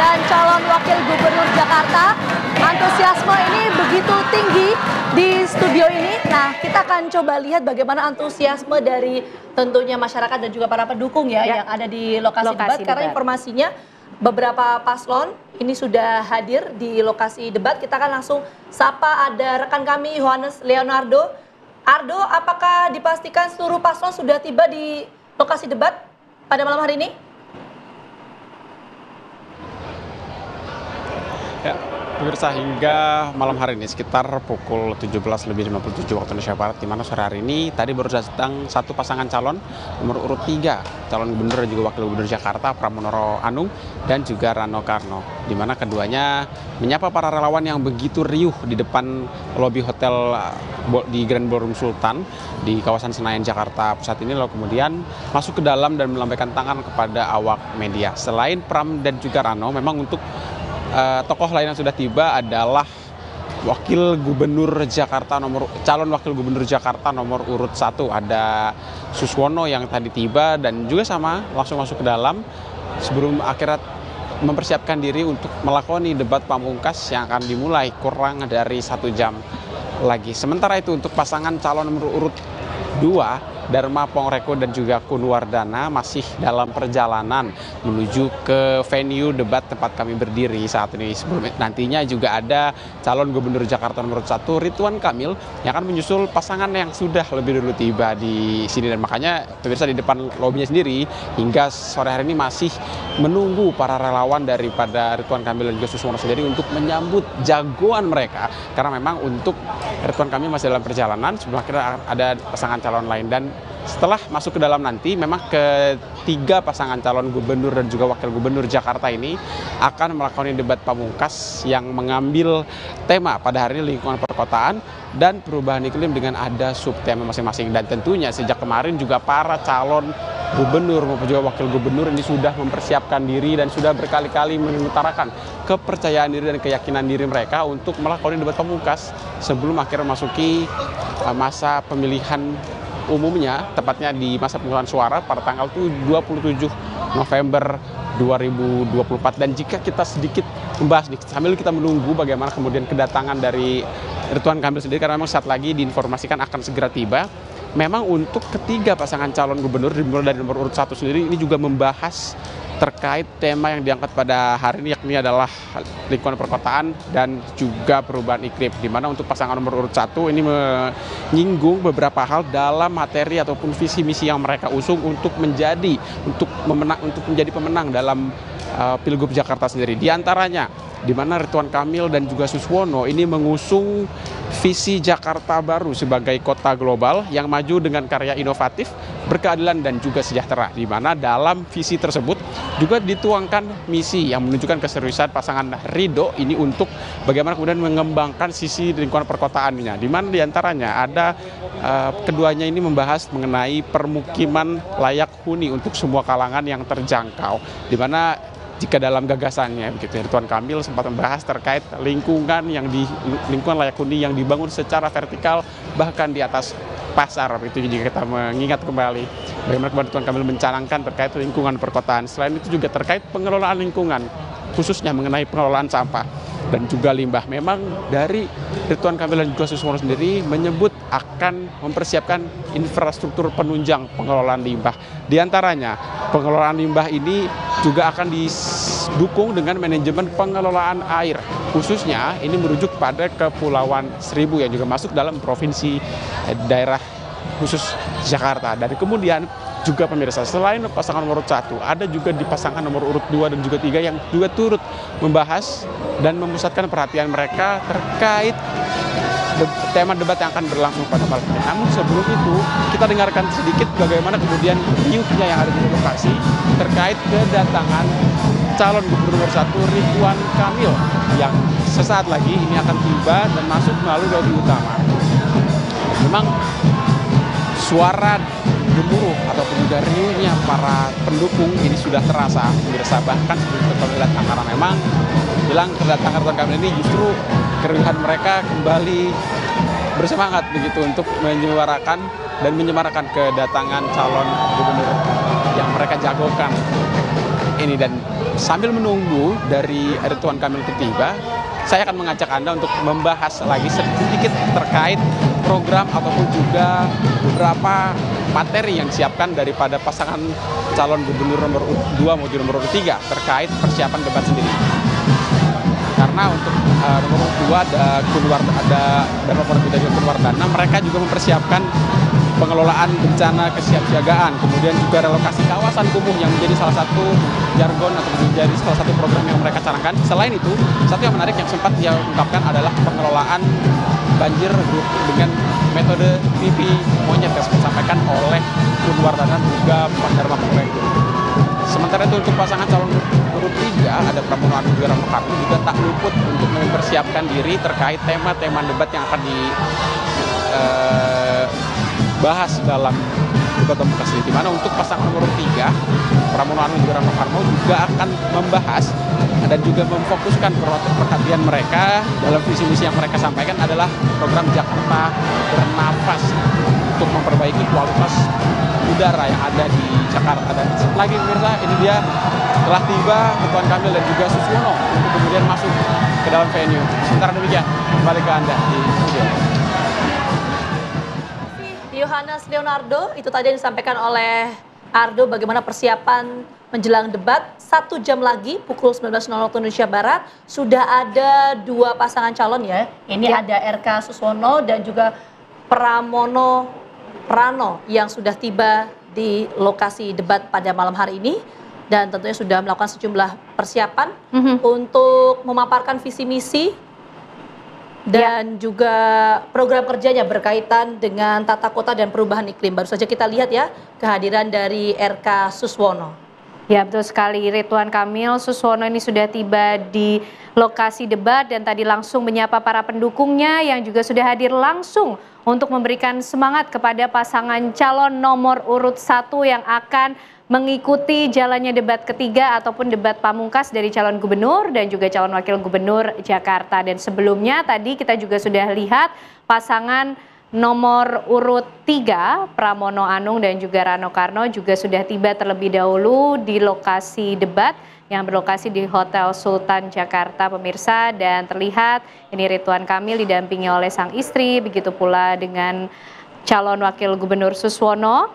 dan calon wakil gubernur Jakarta. Antusiasme ini begitu tinggi di studio ini. Nah, kita akan coba lihat bagaimana antusiasme dari tentunya masyarakat dan juga para pendukung ya yang ada di lokasi debat. Karena informasinya beberapa paslon ini sudah hadir di lokasi debat. Kita akan langsung sapa, ada rekan kami Yohanes Leonardo. Ardo, apakah dipastikan seluruh paslon sudah tiba di lokasi debat pada malam hari ini? Ya, pemirsa, hingga malam hari ini sekitar pukul 17.57 waktu Indonesia Barat, di mana sore hari ini tadi baru datang satu pasangan calon nomor urut 3, calon gubernur dan juga wakil gubernur Jakarta, Pramono Anung dan juga Rano Karno, di mana keduanya menyapa para relawan yang begitu riuh di depan lobi hotel di Grand Ballroom Sultan di kawasan Senayan, Jakarta Pusat ini, lalu kemudian masuk ke dalam dan melambaikan tangan kepada awak media. Selain Pram dan juga Rano, memang untuk tokoh lain yang sudah tiba adalah wakil gubernur Jakarta calon wakil gubernur Jakarta nomor urut 1, ada Suswono yang tadi tiba dan juga sama langsung masuk ke dalam sebelum akhirnya mempersiapkan diri untuk melakoni debat pamungkas yang akan dimulai kurang dari 1 jam lagi. Sementara itu untuk pasangan calon nomor urut 2, Dharma Pongreko dan juga Kunwardana masih dalam perjalanan menuju ke venue debat tempat kami berdiri saat ini. Sebelum nantinya juga ada calon gubernur Jakarta nomor 1 Ridwan Kamil yang akan menyusul pasangan yang sudah lebih dulu tiba di sini, dan makanya pemirsa di depan lobinya sendiri hingga sore hari ini masih menunggu para relawan daripada Ridwan Kamil dan juga Suswono sendiri untuk menyambut jagoan mereka, karena memang untuk Ridwan Kamil masih dalam perjalanan sebelum akhirnya ada pasangan calon lain. Dan setelah masuk ke dalam nanti, memang ketiga pasangan calon gubernur dan juga wakil gubernur Jakarta ini akan melakukan debat pamungkas yang mengambil tema pada hari ini lingkungan perkotaan dan perubahan iklim dengan ada subtema masing-masing. Dan tentunya sejak kemarin juga para calon gubernur maupun juga wakil gubernur ini sudah mempersiapkan diri dan sudah berkali-kali mengutarakan kepercayaan diri dan keyakinan diri mereka untuk melakukan debat pamungkas sebelum akhirnya memasuki masa pemilihan umumnya, tepatnya di masa pengumpulan suara pada tanggal 27 November 2024. Dan jika kita sedikit membahas nih, sambil kita menunggu bagaimana kemudian kedatangan dari Ridwan Kamil sendiri, karena memang saat lagi diinformasikan akan segera tiba. Memang untuk ketiga pasangan calon gubernur dimulai dari nomor urut 1 sendiri ini juga membahas terkait tema yang diangkat pada hari ini, yakni adalah lingkungan perkotaan dan juga perubahan iklim, di mana untuk pasangan nomor urut 1 ini menyinggung beberapa hal dalam materi ataupun visi misi yang mereka usung untuk menjadi pemenang dalam Pilgub Jakarta sendiri. Di antaranya di mana Ridwan Kamil dan juga Suswono ini mengusung visi Jakarta baru sebagai kota global yang maju dengan karya inovatif, berkeadilan dan juga sejahtera, di mana dalam visi tersebut juga dituangkan misi yang menunjukkan keseriusan pasangan Ridho ini untuk bagaimana kemudian mengembangkan sisi lingkungan perkotaannya, di mana diantaranya ada keduanya ini membahas mengenai permukiman layak huni untuk semua kalangan yang terjangkau, di mana jika dalam gagasannya begitu Ridwan Kamil sempat membahas terkait lingkungan layak huni yang dibangun secara vertikal bahkan di atas pasar, begitu. Jika kita mengingat kembali bagaimana Ridwan Kamil mencanangkan terkait lingkungan perkotaan. Selain itu juga terkait pengelolaan lingkungan, khususnya mengenai pengelolaan sampah dan juga limbah. Memang dari Ridwan Kamil dan juga Suswono sendiri menyebut akan mempersiapkan infrastruktur penunjang pengelolaan limbah. Di antaranya pengelolaan limbah ini juga akan didukung dengan manajemen pengelolaan air, khususnya ini merujuk pada Kepulauan Seribu yang juga masuk dalam provinsi daerah khusus Jakarta. Dan kemudian juga pemirsa, selain pasangan nomor urut 1, ada juga di pasangan nomor urut 2 dan juga 3 yang juga turut membahas dan memusatkan perhatian mereka terkait tema debat yang akan berlangsung pada malam ini. Namun sebelum itu, kita dengarkan sedikit bagaimana kemudian riuhnya yang ada di lokasi terkait kedatangan calon gubernur nomor 1 Ridwan Kamil yang sesaat lagi ini akan tiba dan masuk melalui lobi utama. Memang suara gemuruh ataupun juga riuhnya para pendukung ini sudah terasa pemirsa, bahkan sebelum terlihat karena memang bilang kedatangan Ridwan Kamil ini justru keriuhan mereka kembali bersemangat begitu untuk menyuarakan dan menyemarakan kedatangan calon gubernur yang mereka jagokan ini. Dan sambil menunggu dari Ridwan Kamil itu tiba, saya akan mengajak Anda untuk membahas lagi sedikit terkait program ataupun juga beberapa materi yang disiapkan daripada pasangan calon gubernur nomor 2 maupun nomor 3 terkait persiapan debat sendiri. Karena untuk nomor 2 ada Bapak Budi Kunwardana, mereka juga mempersiapkan pengelolaan bencana kesiapsiagaan, kemudian juga relokasi kawasan kumuh yang menjadi salah satu jargon atau menjadi salah satu program yang mereka canangkan. Selain itu, satu yang menarik yang sempat dia ungkapkan adalah pengelolaan banjir dengan metode pipi monyet yang disampaikan oleh Kunwardana juga Pak Dharma Penggelenggong. Sementara itu untuk pasangan calon nomor 3 ada Pramono Anung juga Rano Karno juga tak luput untuk mempersiapkan diri terkait tema-tema debat yang akan dibahas dalam debat pamungkas ini. Di mana untuk pasangan nomor 3 Pramono Anung juga Rano Karno juga akan membahas dan juga memfokuskan perhatian mereka dalam visi misi yang mereka sampaikan adalah program Jakarta Bernafas untuk memperbaiki kualitas udara yang ada di Jakarta. Dan lagi pemirsa, ini dia telah tiba Ridwan Kamil dan juga Suswono untuk kemudian masuk ke dalam venue. Sementara demikian, kembali ke Anda di studio. Yohanes Leonardo, itu tadi yang disampaikan oleh Ardo bagaimana persiapan menjelang debat. 1 jam lagi pukul 19.00 waktu Indonesia Barat sudah ada 2 pasangan calon ya. Ini ada RK Suswono dan juga Pramono Rano yang sudah tiba di lokasi debat pada malam hari ini dan tentunya sudah melakukan sejumlah persiapan untuk memaparkan visi misi dan juga program kerjanya berkaitan dengan tata kota dan perubahan iklim. Baru saja kita lihat ya kehadiran dari RK Suswono. Ya betul sekali, Ridwan Kamil Suswono ini sudah tiba di lokasi debat dan tadi langsung menyapa para pendukungnya yang juga sudah hadir langsung untuk memberikan semangat kepada pasangan calon nomor urut 1 yang akan mengikuti jalannya debat ketiga ataupun debat pamungkas dari calon gubernur dan juga calon wakil gubernur Jakarta. Dan sebelumnya tadi kita juga sudah lihat pasangan nomor urut 3 Pramono Anung dan juga Rano Karno juga sudah tiba terlebih dahulu di lokasi debat yang berlokasi di Hotel Sultan Jakarta pemirsa, dan terlihat ini Ridwan Kamil didampingi oleh sang istri, begitu pula dengan calon wakil gubernur Suswono.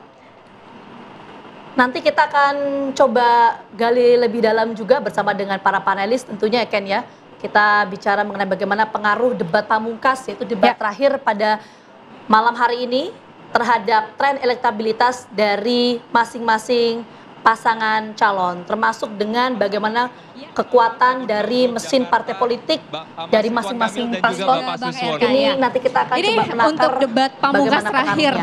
Nanti kita akan coba gali lebih dalam juga bersama dengan para panelis tentunya ya Ken ya. Kita bicara mengenai bagaimana pengaruh debat pamungkas, yaitu debat terakhir pada malam hari ini terhadap tren elektabilitas dari masing-masing pasangan calon, termasuk dengan bagaimana kekuatan dari mesin partai politik dari masing-masing paslon. Ini nanti kita akan coba menakar untuk debat pamungkas terakhir,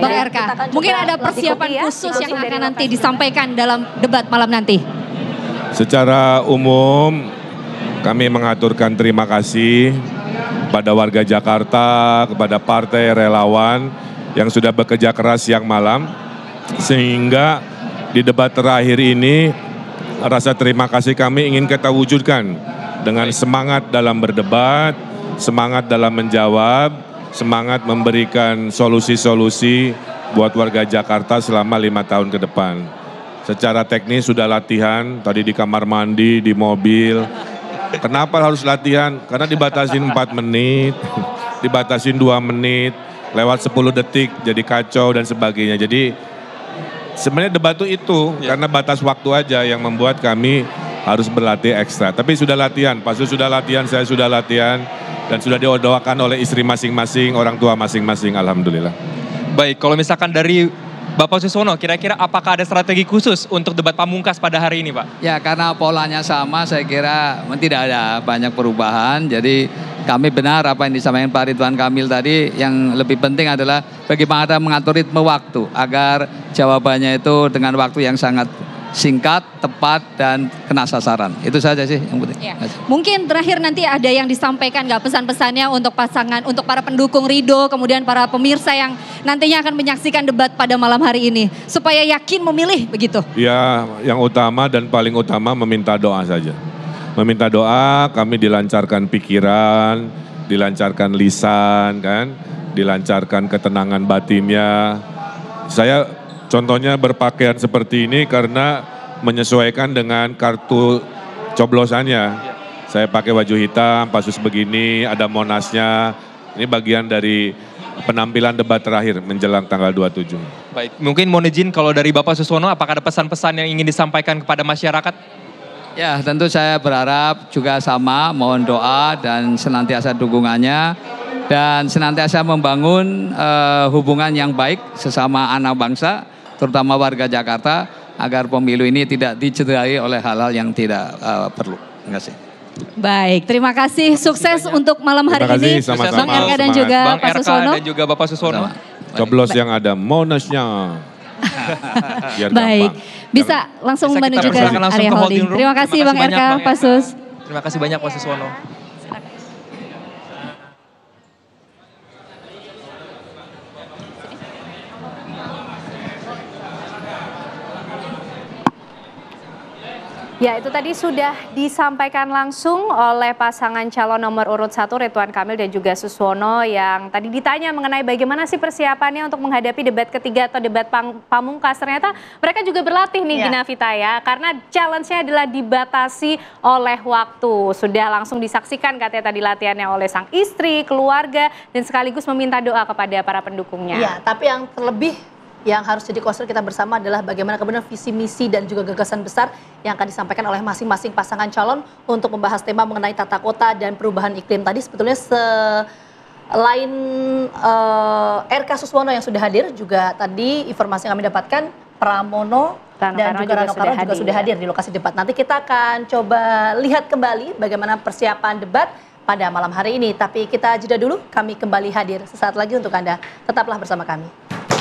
Bang RK. Mungkin ada persiapan khusus yang akan nanti disampaikan dalam debat malam nanti. Secara umum kami mengaturkan terima kasih kepada warga Jakarta, kepada partai relawan yang sudah bekerja keras siang malam, sehingga di debat terakhir ini rasa terima kasih kami ingin kita wujudkan dengan semangat dalam berdebat, semangat dalam menjawab, semangat memberikan solusi-solusi buat warga Jakarta selama 5 tahun ke depan. Secara teknis sudah latihan, tadi di kamar mandi, di mobil. Kenapa harus latihan? Karena dibatasin 4 menit, dibatasin 2 menit, lewat 10 detik jadi kacau dan sebagainya. Jadi sebenarnya debat itu karena batas waktu aja yang membuat kami harus berlatih ekstra. Tapi sudah latihan, Pak Sus sudah latihan, saya sudah latihan, dan sudah didoakan oleh istri masing-masing, orang tua masing-masing, alhamdulillah. Baik, kalau misalkan dari Bapak Suswono, kira-kira apakah ada strategi khusus untuk debat pamungkas pada hari ini, Pak? Ya, karena polanya sama, saya kira tidak ada banyak perubahan. Jadi kami benar apa yang disampaikan Pak Ridwan Kamil tadi, yang lebih penting adalah bagaimana mengatur ritme waktu agar jawabannya itu dengan waktu yang sangat singkat, tepat, dan kena sasaran. Itu saja sih yang penting. Ya. Mungkin terakhir nanti ada yang disampaikan nggak pesan-pesannya untuk pasangan, untuk para pendukung Ridho, kemudian para pemirsa yang nantinya akan menyaksikan debat pada malam hari ini, supaya yakin memilih begitu? Ya, yang utama dan paling utama meminta doa saja. Meminta doa, kami dilancarkan pikiran, dilancarkan lisan, kan, dilancarkan ketenangan batinnya. Saya contohnya berpakaian seperti ini karena menyesuaikan dengan kartu coblosannya. Saya pakai baju hitam, pasus begini, ada Monasnya. Ini bagian dari penampilan debat terakhir menjelang tanggal 27. Baik, mungkin mohon izin kalau dari Bapak Suswono, apakah ada pesan-pesan yang ingin disampaikan kepada masyarakat? Ya, tentu saya berharap juga sama, mohon doa dan senantiasa dukungannya. Dan senantiasa membangun hubungan yang baik sesama anak bangsa, terutama warga Jakarta, agar pemilu ini tidak dicederai oleh hal-hal yang tidak perlu. Terima kasih. Baik, terima kasih. Sukses untuk malam hari ini. Sama-sama. Bang RK dan juga Bang Pak RK Suswono. dan juga Bapak Suswono. Coblos yang ada Monasnya. Biar Baik, gampang. bisa langsung Bisa kita menuju ke persilakan langsung area ke holding. holding room. Terima kasih Bang banyak, RK, Bang Pak Sus. Terima kasih banyak Pak Suswono. Ya, itu tadi sudah disampaikan langsung oleh pasangan calon nomor urut 1 Ridwan Kamil dan juga Suswono yang tadi ditanya mengenai bagaimana sih persiapannya untuk menghadapi debat ketiga atau debat pamungkas. Ternyata mereka juga berlatih nih Gina Vita ya, karena challenge-nya adalah dibatasi oleh waktu. Sudah langsung disaksikan katanya tadi latihannya oleh sang istri, keluarga, dan sekaligus meminta doa kepada para pendukungnya. Iya, tapi yang terlebih yang harus jadi concern kita bersama adalah bagaimana kemudian visi misi dan juga gagasan besar yang akan disampaikan oleh masing-masing pasangan calon untuk membahas tema mengenai tata kota dan perubahan iklim. Tadi sebetulnya selain RK Suswono yang sudah hadir, juga tadi informasi yang kami dapatkan Pramono dan juga Rano Karno juga sudah hadir di lokasi debat. Nanti kita akan coba lihat kembali bagaimana persiapan debat pada malam hari ini. Tapi kita jeda dulu, kami kembali hadir sesaat lagi untuk Anda. Tetaplah bersama kami.